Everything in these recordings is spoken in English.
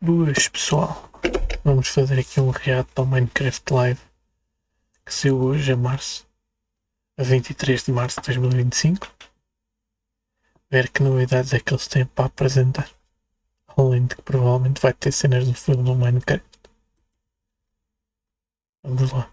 Boas, pessoal. Vamos fazer aqui um react ao Minecraft Live que saiu hoje a março, a 23 de março de 2025. Ver que novidades é que eles têm para apresentar. Além de que provavelmente vai ter cenas do filme do Minecraft. Vamos lá.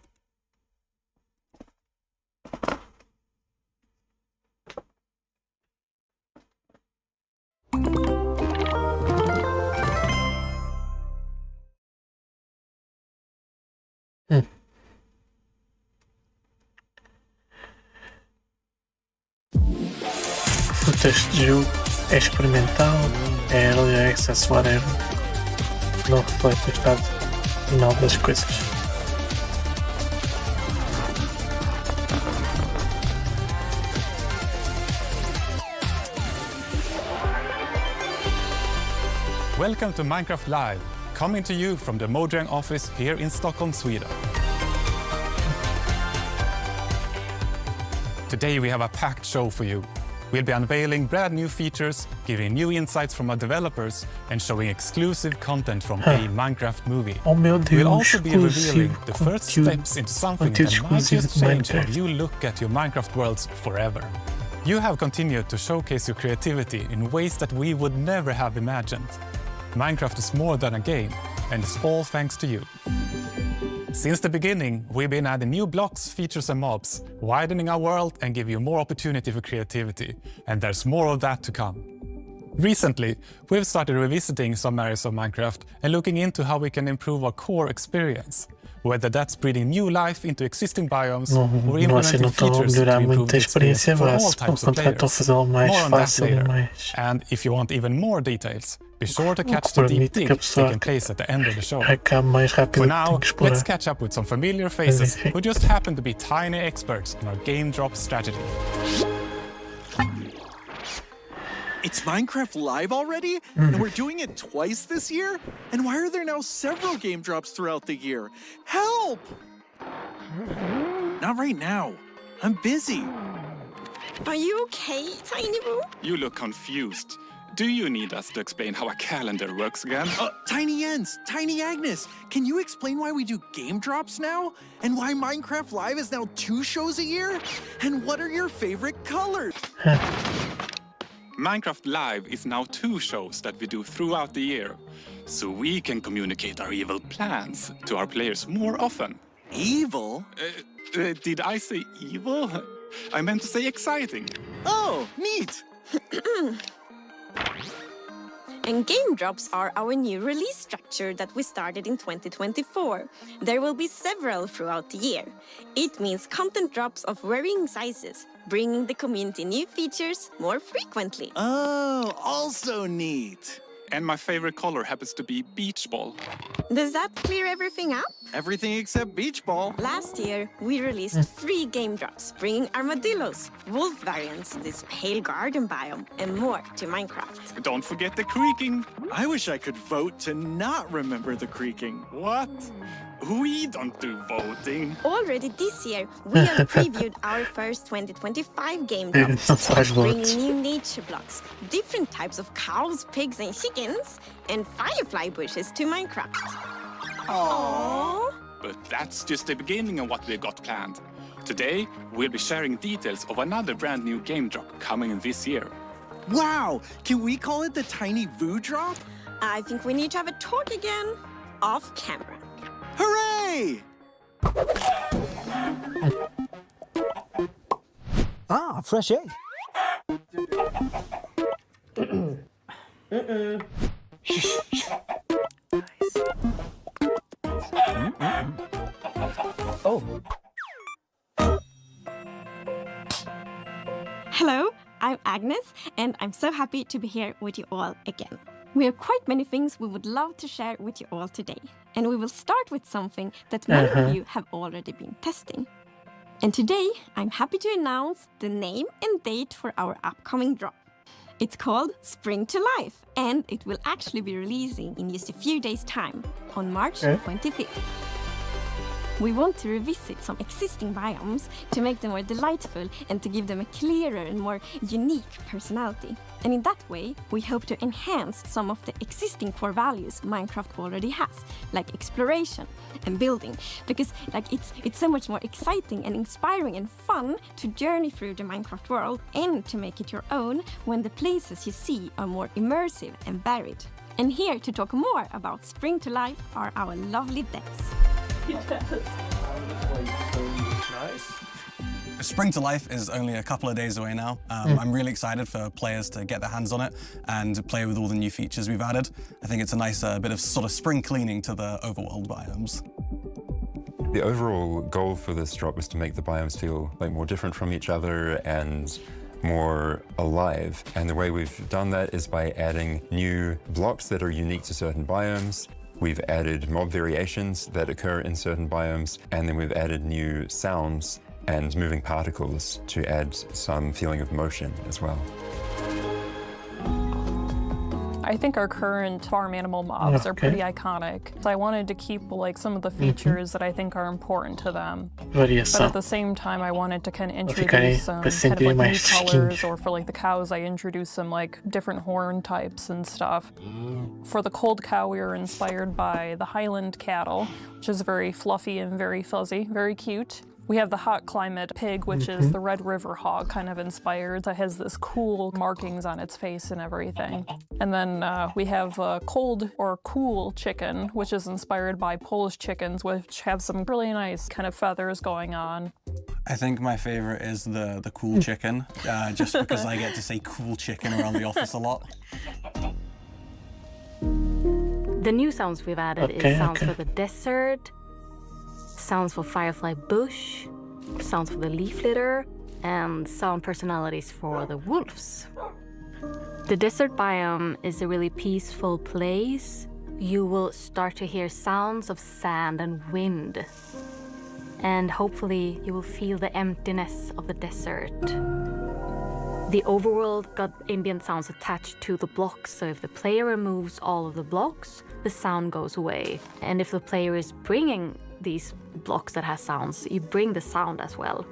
O texto de jogo é experimental, é early access, whatever. Não reflete o estado final das coisas. Welcome to Minecraft Live, coming to you from the Mojang office here in Stockholm, Sweden. Today we have a packed show for you. We'll be unveiling brand new features, giving new insights from our developers, and showing exclusive content from a Minecraft movie. Oh meu Deus, we'll also be revealing the conteúdo, first steps into something that might just change how you look at your Minecraft worlds forever. You have continued to showcase your creativity in ways that we would never have imagined. Minecraft is more than a game, and it's all thanks to you. Since the beginning, we've been adding new blocks, features and mobs, widening our world and give you more opportunity for creativity, and there's more of that to come. Recently, we've started revisiting some areas of Minecraft and looking into how we can improve our core experience, whether that's breathing new life into existing biomes or implementing features to improve the experience for all types of players. More on that later. And if you want even more details, be sure to catch the deep dig taking place at the end of the show. For now, let's catch up with some familiar faces who just happen to be tiny experts in our game drop strategy. It's Minecraft Live already? And we're doing it twice this year? And why are there now several game drops throughout the year? Help! Not right now. I'm busy. Are you okay, Tiny Boo? You look confused. Do you need us to explain how a calendar works again? Tiny Jens, Tiny Agnes, can you explain why we do game drops now? And why Minecraft Live is now 2 shows a year? And what are your favorite colors? Minecraft Live is now 2 shows that we do throughout the year, so we can communicate our evil plans to our players more often. Evil? Did I say evil? I meant to say exciting. Oh, neat! And game drops are our new release structure that we started in 2024. There will be several throughout the year. It means content drops of varying sizes, bringing the community new features more frequently. Oh, also neat. And my favorite color happens to be beach ball. Does that clear everything up? Everything except beach ball. Last year, we released 3 game drops, bringing armadillos, wolf variants, this pale garden biome, and more to Minecraft. Don't forget the creaking. I wish I could vote to not remember the creaking. What? We don't do voting. Already this year, we have previewed our first 2025 game drops, bringing new nature blocks, different types of cows, pigs, and chickens, and firefly bushes to Minecraft. Aww. But that's just the beginning of what we've got planned. Today, we'll be sharing details of another brand new game drop coming in this year. Wow! Can we call it the Tiny Voo Drop? I think we need to have a talk again, off camera. Hooray! Ah, fresh egg. Oh. Hello, I'm Agnes, and I'm so happy to be here with you all again. We have quite many things we would love to share with you all today, and we will start with something that many of you have already been testing. And today, I'm happy to announce the name and date for our upcoming drop. It's called Spring to Life, and it will actually be releasing in just a few days' time, on March 25th. We want to revisit some existing biomes to make them more delightful and to give them a clearer and more unique personality. And in that way, we hope to enhance some of the existing core values Minecraft already has, like exploration and building, because it's so much more exciting and inspiring and fun to journey through the Minecraft world and to make it your own when the places you see are more immersive and varied. And here to talk more about Spring to Life are our lovely devs. Spring to Life is only a couple of days away now. I'm really excited for players to get their hands on it and play with all the new features we've added. I think it's a nice bit of sort of spring cleaning to the overworld biomes. The overall goal for this drop was to make the biomes feel like more different from each other and more alive. And the way we've done that is by adding new blocks that are unique to certain biomes. We've added mob variations that occur in certain biomes, and then we've added new sounds and moving particles to add some feeling of motion as well. I think our current farm animal mobs are pretty iconic. So I wanted to keep like some of the features that I think are important to them. But at the same time, I wanted to kind of introduce some kind of like new colors, or for like the cows, I introduced some like different horn types and stuff. For the cold cow, we were inspired by the Highland cattle, which is very fluffy and very fuzzy, very cute. We have the hot climate pig, which is the Red River hog, kind of inspired. It has this cool markings on its face and everything. And then we have a cold or cool chicken, which is inspired by Polish chickens, which have some really nice kind of feathers going on. I think my favorite is the cool chicken, just because I get to say cool chicken around the office a lot. The new sounds we've added is sounds for the desert, sounds for Firefly Bush, sounds for the leaf litter, and sound personalities for the wolves. The desert biome is a really peaceful place. You will start to hear sounds of sand and wind. And hopefully you will feel the emptiness of the desert. The overworld got ambient sounds attached to the blocks, so if the player removes all of the blocks, the sound goes away. And if the player is bringing these blocks that has sounds, you bring the sound as well.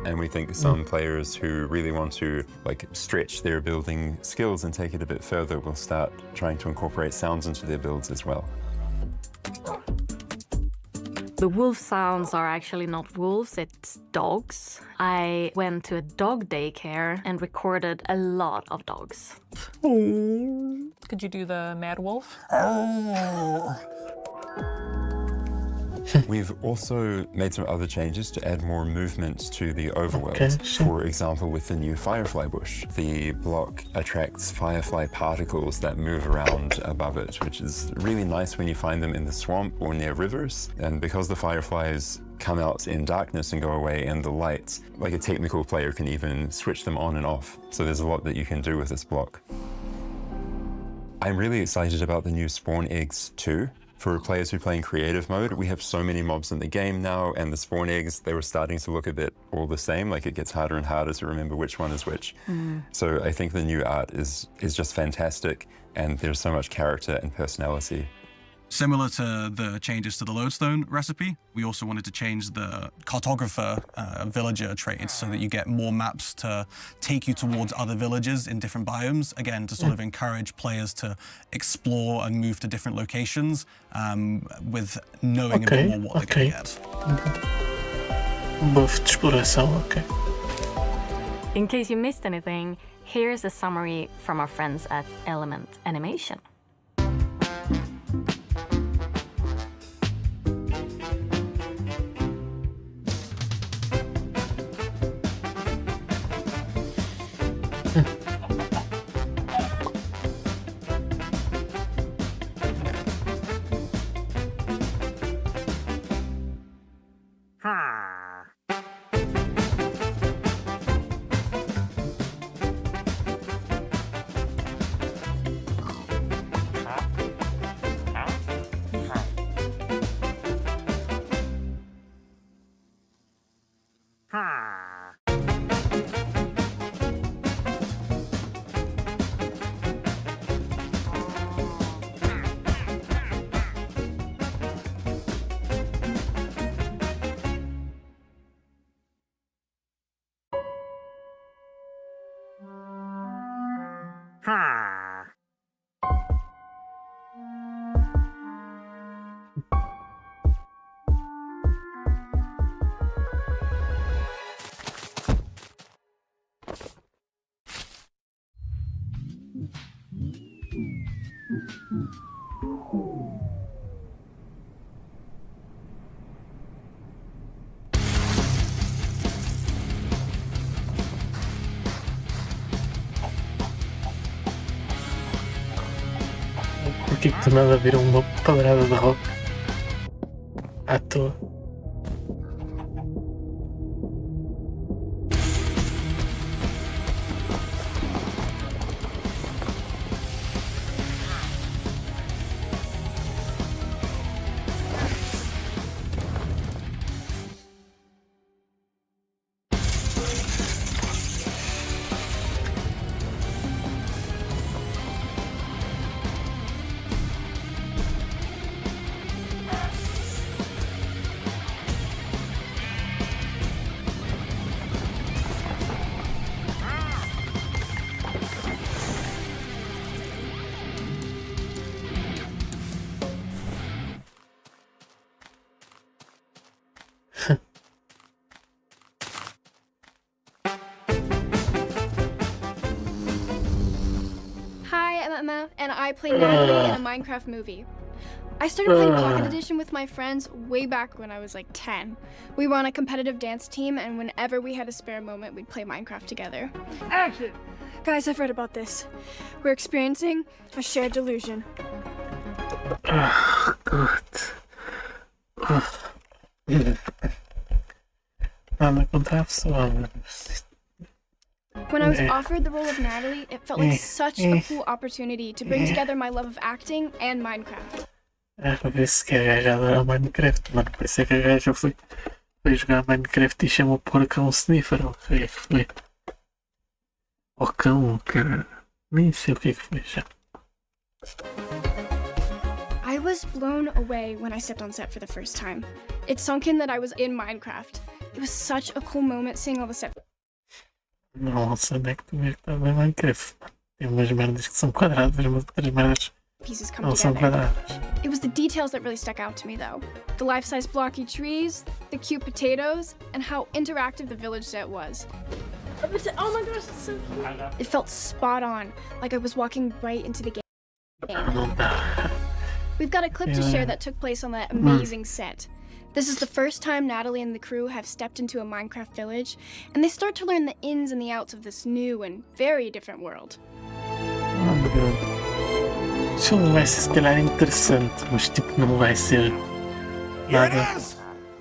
And we think some players who really want to like stretch their building skills and take it a bit further will start trying to incorporate sounds into their builds as well. The wolf sounds are actually not wolves, it's dogs. I went to a dog daycare and recorded a lot of dogs. Could you do the mad wolf? We've also made some other changes to add more movement to the overworld. For example, with the new Firefly Bush, the block attracts firefly particles that move around above it, which is really nice when you find them in the swamp or near rivers. And because the fireflies come out in darkness and go away in the light, like a technical player can even switch them on and off. So there's a lot that you can do with this block. I'm really excited about the new spawn eggs too. For players who play in creative mode, we have so many mobs in the game now, and the spawn eggs, they were starting to look a bit all the same, like it gets harder and harder to remember which one is which. So I think the new art is just fantastic, and there's so much character and personality. Similar to the changes to the lodestone recipe, we also wanted to change the cartographer villager traits so that you get more maps to take you towards other villages in different biomes, again, to sort of encourage players to explore and move to different locations with knowing a bit more what they're going to get. Buff de exploração, okay. In case you missed anything, here's a summary from our friends at Element Animation. Por que do nada virou uma padrada de rock à toa? And I play Natalie in a Minecraft movie. I started playing Pocket Edition with my friends way back when I was like 10. We were on a competitive dance team, and whenever we had a spare moment, we'd play Minecraft together. Action! Guys, I've read about this. We're experiencing a shared delusion. When I was offered the role of Natalie, it felt like such a cool opportunity to bring together my love of acting and Minecraft. Parece que a gaja adora Minecraft, mano. Parece que a gaja foi jogar Minecraft e chamou porco a um sniffer. O que é que foi? O cão, cara. Nem sei o que é que foi já. I was blown away when I stepped on set for the first time. It sunk in that I was in Minecraft. It was such a cool moment seeing all the set. Nossa, onde é que tu vês que estás em Minecraft? Tem umas merdas que são quadradas, mas outras merdas pieces come não são together. quadradas. It was the details that really stuck out to me, though. The life-size blocky trees, the cute potatoes, and how interactive the village set was. Oh my gosh, it's so cute. It felt spot on, like I was walking right into the game. We've got a clip to share that took place on that amazing set. This is the first time Natalie and the crew have stepped into a Minecraft village, and they start to learn the ins and the outs of this new and very different world. Isso não vai ser se calhar interessante, mas tipo não vai ser nada.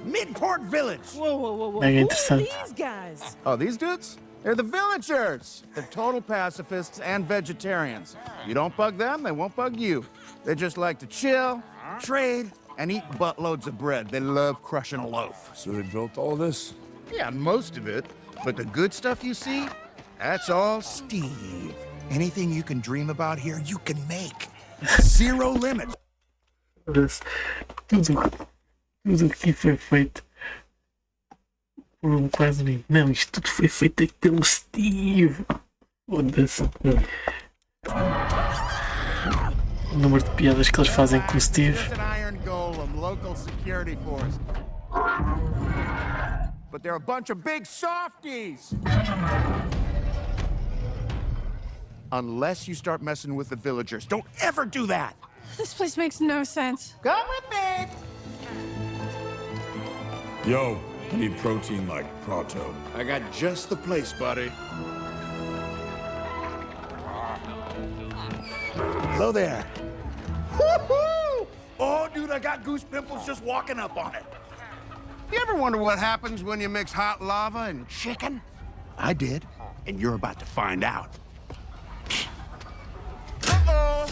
Midport Village. Whoa. Mega interessante. Who are these guys? Oh, these dudes? They're the villagers. They're total pacifists and vegetarians. You don't bug them, they won't bug you. They just like to chill, trade, and eat buttloads of bread. They love crushing a loaf. So they built all this? Yeah, most of it. But the good stuff you see, that's all Steve. Anything you can dream about here, you can make. Zero limits. Tudo aqui foi feito por quase nem. Não, isto tudo foi feito aqui pelo Steve. Foda-se. O número de piadas que eles fazem com o Steve. But they're a bunch of big softies. Unless you start messing with the villagers. Don't ever do that. This place makes no sense. Come with me. Yo, I need protein like Prato. I got just the place, buddy. Hello there. Woo-hoo! Oh, dude, I got goose pimples just walking up on it. You ever wonder what happens when you mix hot lava and chicken? I did, and you're about to find out. Uh-oh!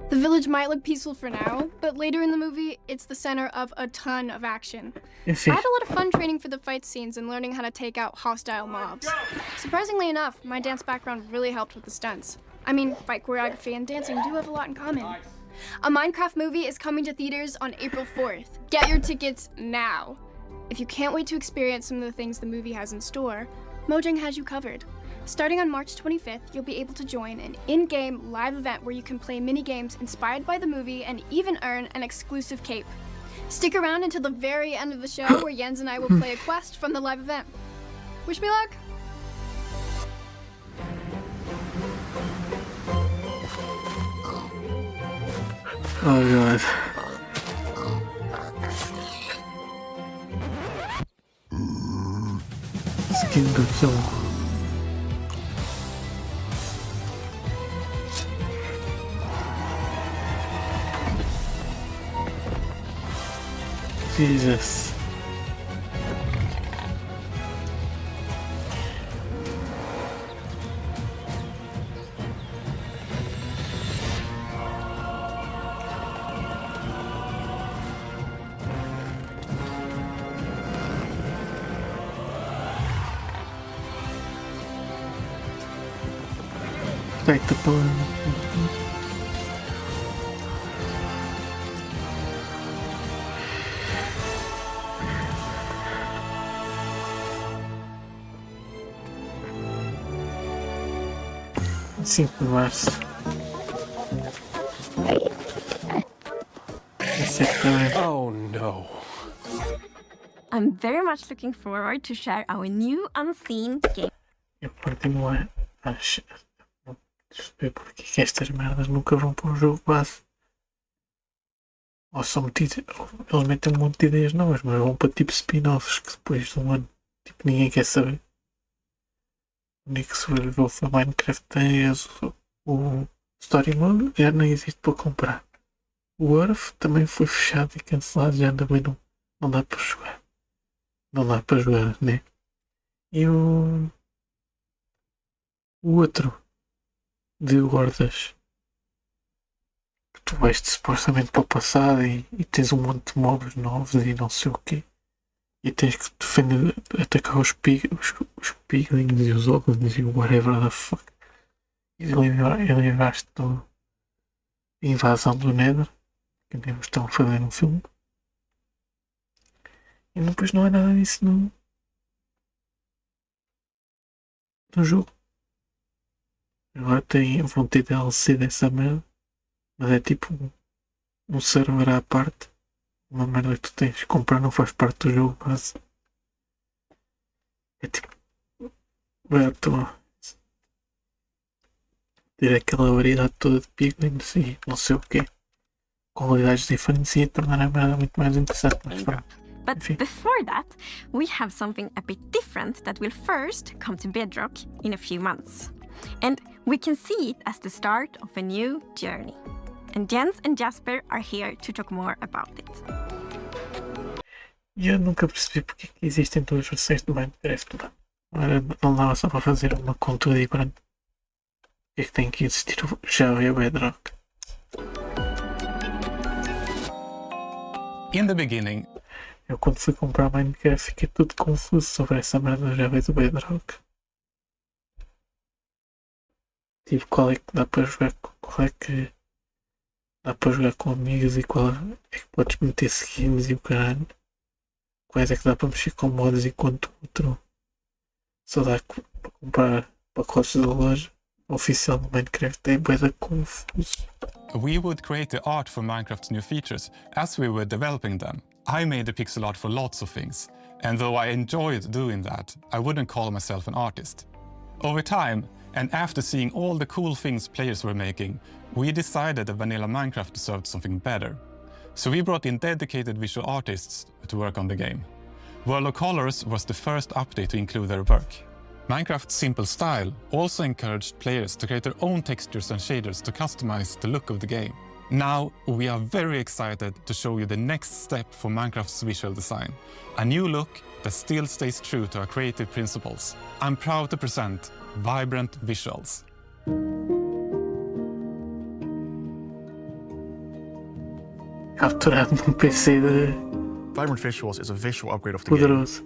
The village might look peaceful for now, but later in the movie, it's the center of a ton of action. I had a lot of fun training for the fight scenes and learning how to take out hostile mobs. Surprisingly enough, my dance background really helped with the stunts. I mean, fight choreography and dancing do have a lot in common. A Minecraft movie is coming to theaters on April 4th. Get your tickets now. If you can't wait to experience some of the things the movie has in store, Mojang has you covered. Starting on March 25th, you'll be able to join an in-game live event where you can play mini-games inspired by the movie and even earn an exclusive cape. Stick around until the very end of the show where Jens and I will play a quest from the live event. Wish me luck! Oh god. Skin do kill. Jesus. Take the ball. Cinco de março. Oh no. I'm very much looking forward to share our new unseen game. Eu continuo a perceber porque que estas merdas nunca vão para um jogo base. Ou são metidos, eles metem um monte de ideias novas, mas vão para tipo spin-offs que depois de um ano tipo, ninguém quer saber. O único que sobreviveu foi Minecraft 10, o Story Mode já não existe para comprar. O Earth também foi fechado e cancelado, já também não dá para jogar. Não dá para jogar, né? E o outro de hordas que tu vais supostamente para o passado e tens um monte de mobs novos e não sei o quê. E tens que defender, atacar os piglins e os goblins e o whatever the fuck. E livraste da invasão do Nether, que nem estão a fazer no filme. E depois não há nada disso no jogo. Agora vão ter DLC dessa merda, mas é tipo um server à parte. Uma merda que tu tens de comprar, não faz parte do jogo base. É tipo. Estou a ter aquela variedade toda de piglins e não sei o quê. Qualidades diferentes e tornar a merda muito mais interessante. Mas But before that, we have something a bit different that will first come to Bedrock in a few months. And we can see it as the start of a new journey. And Jens and Jasper are here to talk more about it. E eu nunca percebi porque que existem duas versões de Minecraft. Não dava só para fazer uma com tudo diferente. Porque é que tem que existir o Java e o Bedrock? In the beginning, eu quando fui comprar Minecraft fiquei tudo confuso sobre essa merda do Java e do Bedrock. Tipo, qual é que dá para jogar, qual é que dá para jogar com amigos e qual é que podes meter skins e o caralho. Quais é que dá para mexer com mods enquanto outro só dá para comprar pacotes da loja oficial do Minecraft. É bué confuso. We would create the art for Minecraft's new features as we were developing them. I made the pixel art for lots of things, and though I enjoyed doing that, I wouldn't call myself an artist. Over time, and after seeing all the cool things players were making, we decided that vanilla Minecraft deserved something better. So we brought in dedicated visual artists to work on the game. World of Colors was the first update to include their work. Minecraft's simple style also encouraged players to create their own textures and shaders to customize the look of the game. Now, we are very excited to show you the next step for Minecraft's visual design. A new look that still stays true to our creative principles. I'm proud to present vibrant visuals. Capturado num PC de... Vibrant Visuals is a visual upgrade of the poderoso.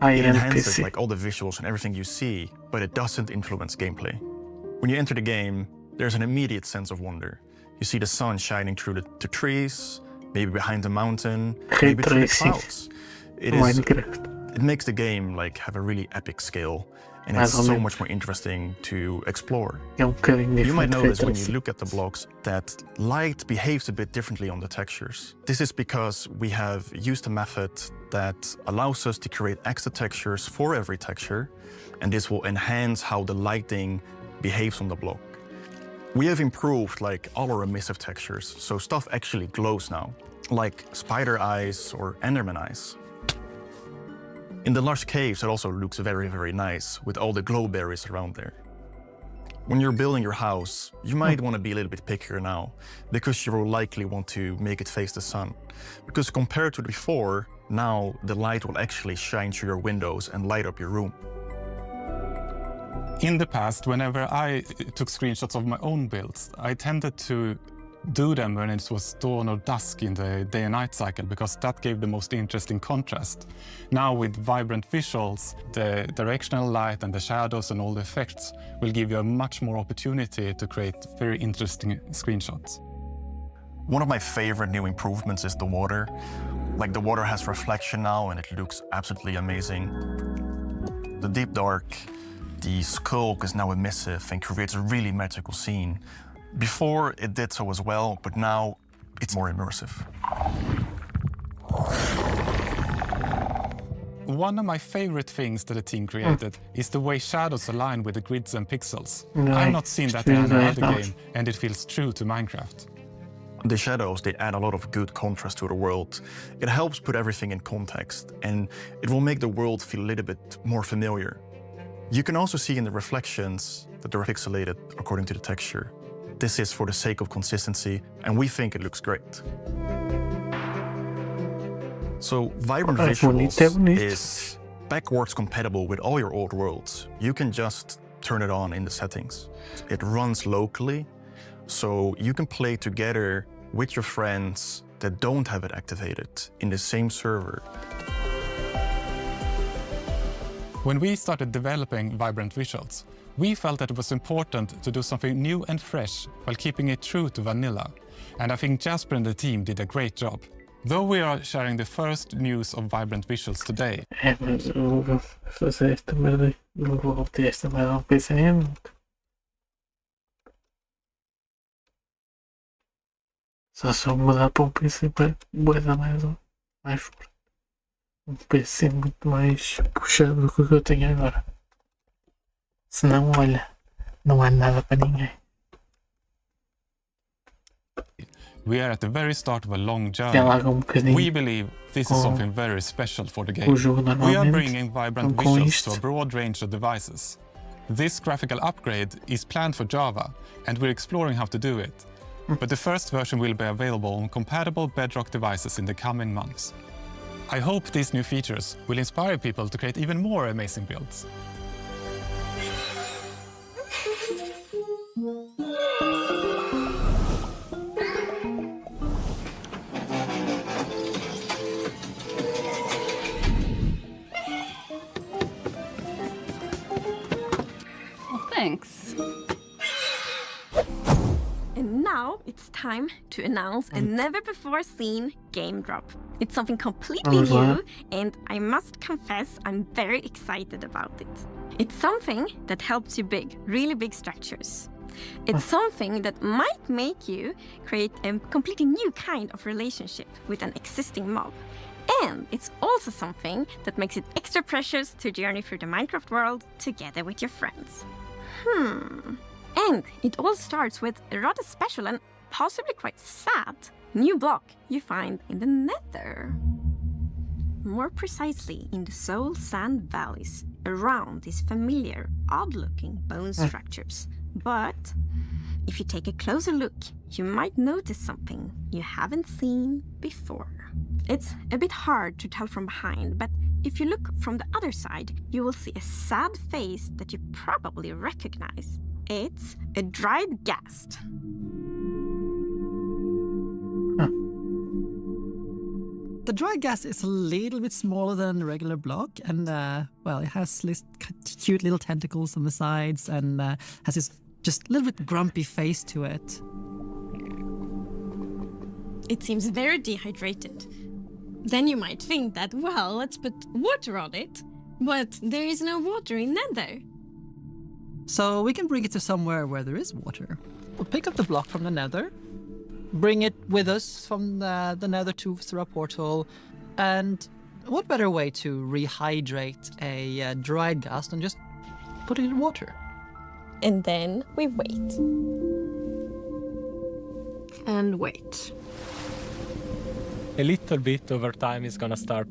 game. It enhances like all the visuals and everything you see, but it doesn't influence gameplay. When you enter the game, there's an immediate sense of wonder. You see the sun shining through the trees, maybe behind the mountain, maybe through the clouds. It makes the game like have a really epic scale, and it's so much more interesting to explore. You might notice when you look at the blocks that light behaves a bit differently on the textures. This is because we have used a method that allows us to create extra textures for every texture, and this will enhance how the lighting behaves on the block. We have improved like all our emissive textures, so stuff actually glows now, like spider eyes or enderman eyes. In the lush caves, it also looks very, very nice with all the glow berries around there. When you're building your house, you might want to be a little bit pickier now, because you will likely want to make it face the sun. Because compared to before, now the light will actually shine through your windows and light up your room. In the past, whenever I took screenshots of my own builds, I tended to do them when it was dawn or dusk in the day and night cycle, because that gave the most interesting contrast. Now with vibrant visuals, the directional light and the shadows and all the effects will give you a much more opportunity to create very interesting screenshots. One of my favorite new improvements is the water. Like, the water has reflection now and it looks absolutely amazing. The deep dark, the skulk is now emissive and creates a really magical scene. Before, it did so as well, but now it's more immersive. One of my favorite things that the team created is the way shadows align with the grids and pixels. I've not seen that in any other game, and it feels true to Minecraft. The shadows, they add a lot of good contrast to the world. It helps put everything in context, and it will make the world feel a little bit more familiar. You can also see in the reflections that they're pixelated according to the texture. This is for the sake of consistency, and we think it looks great. So Vibrant Visuals is backwards compatible with all your old worlds. You can just turn it on in the settings. It runs locally, so you can play together with your friends that don't have it activated in the same server. When we started developing Vibrant Visuals, we felt that it was important to do something new and fresh while keeping it true to vanilla. And I think Jasper and the team did a great job. Though we are sharing the first news of Vibrant Visuals today. Mas eu vou fazer esta merda. Não vou ter esta merda ao PC nunca. Só se eu mudar para um PC bué mais forte. Um PC muito mais puxado do que o que eu tenho agora. Senão, olha, não há nada para ninguém. We are at the very start of a long journey. We believe this is something very special for the game. We are bringing vibrant visuals to a broad range of devices. This graphical upgrade is planned for Java, and we're exploring how to do it. But the first version will be available on compatible Bedrock devices in the coming months. I hope these new features will inspire people to create even more amazing builds. Thanks. And now it's time to announce a never-before-seen game drop. It's something completely new, and I must confess I'm very excited about it. It's something that helps you build really big structures. It's something that might make you create a completely new kind of relationship with an existing mob. And it's also something that makes it extra precious to journey through the Minecraft world together with your friends. And it all starts with a rather special and possibly quite sad new block you find in the Nether. More precisely, in the Soul Sand Valleys, around these familiar, odd-looking bone structures. But if you take a closer look, you might notice something you haven't seen before. It's a bit hard to tell from behind, but if you look from the other side, you will see a sad face that you probably recognize. It's a dried ghast. The dried ghast is a little bit smaller than a regular block, and well, it has this cute little tentacles on the sides, and has this just a little bit grumpy face to it. It seems very dehydrated. Then you might think that, well, let's put water on it. But there is no water in Nether. So we can bring it to somewhere where there is water. We'll pick up the block from the nether, bring it with us from the nether through our portal, and what better way to rehydrate a dried gas than just put it in water? And then we wait. And wait. A little bit over time is gonna start,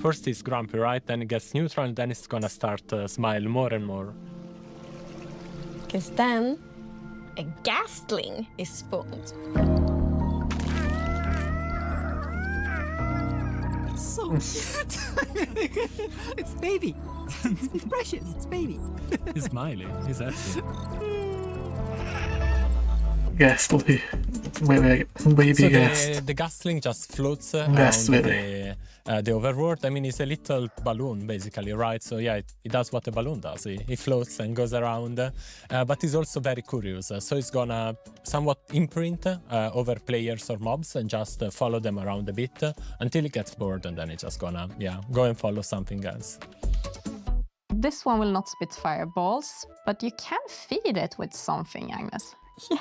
first it's grumpy, right? Then it gets neutral, and then it's gonna start smile more and more. Because then a gastling is spawned. It's so cute! It's baby! It's precious, it's baby! He's smiling, he's happy. Ghastly. Baby ghast. The gastling just floats around the overworld. I mean, it's a little balloon, basically, right? So yeah, it does what a balloon does. It floats and goes around, but it's also very curious. So it's gonna somewhat imprint over players or mobs and just follow them around a bit until it gets bored, and then it's just gonna, go and follow something else. This one will not spit fireballs, but you can feed it with something, Agnes. Yes.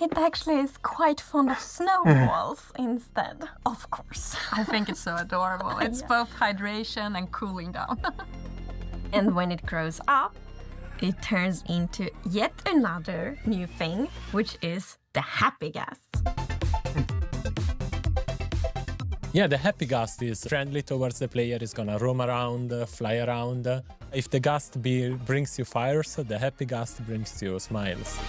It actually is quite fond of snowballs instead, of course. I think it's so adorable. It's both hydration and cooling down. And when it grows up, it turns into yet another new thing, which is the happy gas. Yeah, the happy gust is friendly towards the player. It's gonna roam around, fly around. If the gust brings you fires, the happy gust brings you smiles.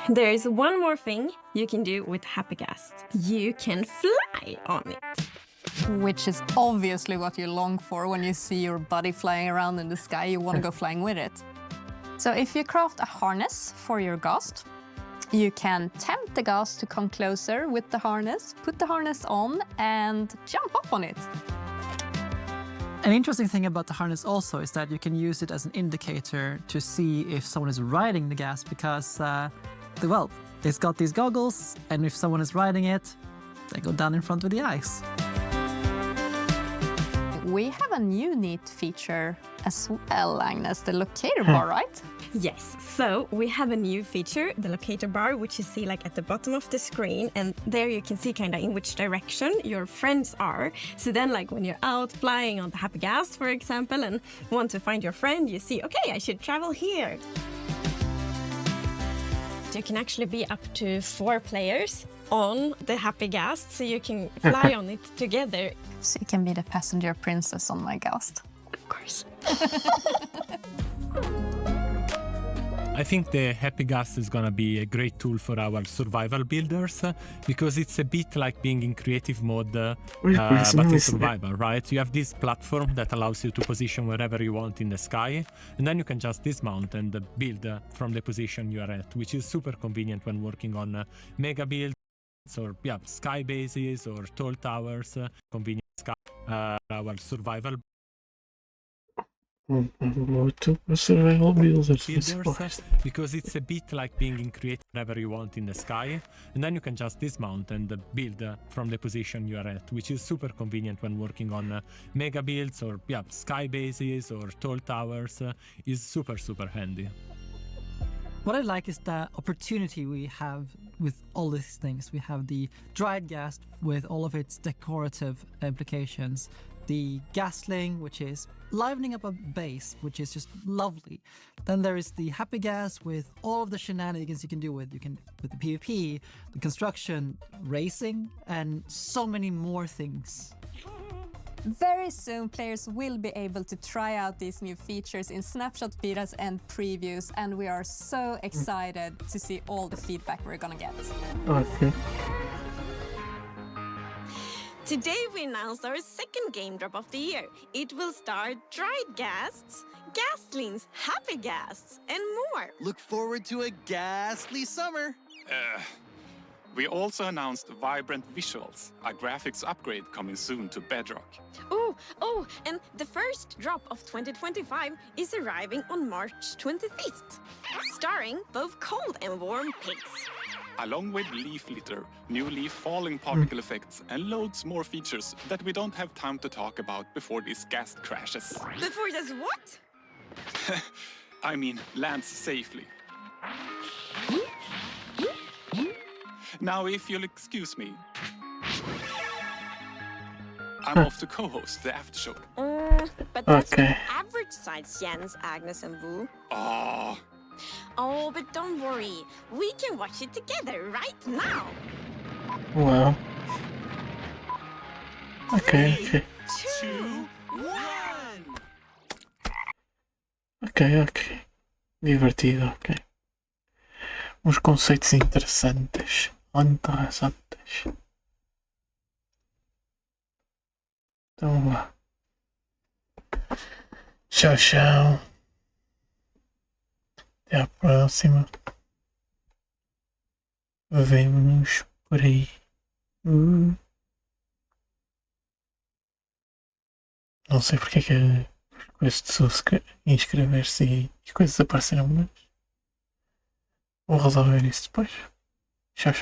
There is one more thing you can do with happy gas. You can fly on it. Which is obviously what you long for when you see your buddy flying around in the sky. You want to go flying with it. So if you craft a harness for your gust, you can tempt the gust to come closer with the harness, put the harness on, and jump up on it. An interesting thing about the harness also is that you can use it as an indicator to see if someone is riding the gas, because, well, it's got these goggles, and if someone is riding it, they go down in front of the ice. We have a new neat feature as well, Agnes, the locator bar, right? Yes, so we have a new feature, the locator bar, which you see like at the bottom of the screen, and there you can see kind of in which direction your friends are. So then like when you're out flying on the happy gas, for example, and want to find your friend, you see, okay, I should travel here. You can actually be up to 4 players on the happy gas, so you can fly on it together. So you can be the passenger princess on my gust. Of course. I think the happy gas is gonna be a great tool for our survival builders because it's a bit like being in creative mode, but in survival, right? You have this platform that allows you to position wherever you want in the sky, and then you can just dismount and build from the position you are at, which is super convenient when working on mega builds or sky bases or tall towers. Convenient sky, our survival survival builders, because it's a bit like being in creative wherever you want in the sky, and then you can just dismount and build from the position you are at, which is super convenient when working on mega builds or sky bases or tall towers. Is super handy. What I like is the opportunity we have with all these things. We have the dried gas with all of its decorative implications, the gasling, which is livening up a base, which is just lovely. Then there is the happy gas with all of the shenanigans you can do with the PvP, the construction, racing, and so many more things. Very soon, players will be able to try out these new features in snapshot betas and previews, and we are so excited to see all the feedback we're gonna get. Okay. Today we announced our second game drop of the year. It will star dried ghasts, gaslings, happy ghasts, and more. Look forward to a ghastly summer. We also announced Vibrant Visuals, a graphics upgrade coming soon to Bedrock. Oh, and the first drop of 2025 is arriving on March 25th, starring both cold and warm pigs. Along with leaf litter, new leaf falling particle effects, and loads more features that we don't have time to talk about before this gas crashes. Before this what? I mean, lands safely. Now, if you'll excuse me, I'm off to co-host the after show. But that's the average size Jens, Agnes, and Wu. Oh, but don't worry. We can watch it together right now. Wow. Okay. 3, 2, 1. Ok. Divertido, ok. Uns conceitos interessantes. Então lá. Tchau. Até a próxima. Vemo-nos por aí. Não sei porque é que coisas de inscrever-se e as coisas apareceram, mas vou resolver isso depois. Tchau.